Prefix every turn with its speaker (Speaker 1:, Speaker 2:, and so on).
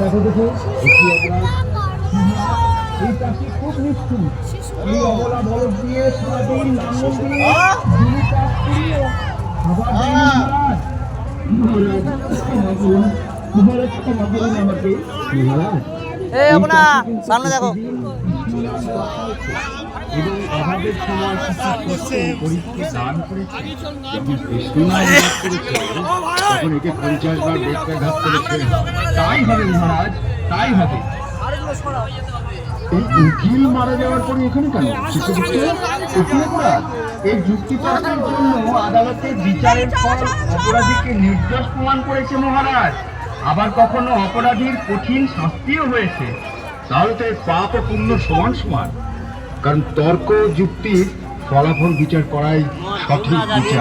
Speaker 1: দেখো দেখো এই চাষি খুব নিষ্ঠুর। এই অবলা বলদ দিয়ে সারাদিন লাঙ্গল দিয়ে জমি চাষ করিয়ে খাবার দেয়নি মহারাজ। ক্ষমা করুন আমাকে মহারাজ।
Speaker 2: সামনে দেখো
Speaker 1: এবং অভাবের সময় গরিবকে দান করেছে, যখন কৃষ্ণ তখন একে 50 বার বেত্রাঘাত করেছে। তাই হবে মহারাজ, তাই হবে। এই উকিল মারা যাওয়ার পরে এখানে কেন? এই যুক্তিতর্কের জন্য আদালতে বিচারের পর অপরাধীকে নির্দোষ প্রমাণ করেছে মহারাজ। আবার কখনো অপরাধীর কঠিন শাস্তিও হয়েছে। তাহলে তো পাপ ও পুণ্য সমান সমান। কারণ তর্ক যুক্তির ফলাফল বিচার করাই সঠিক বিচার।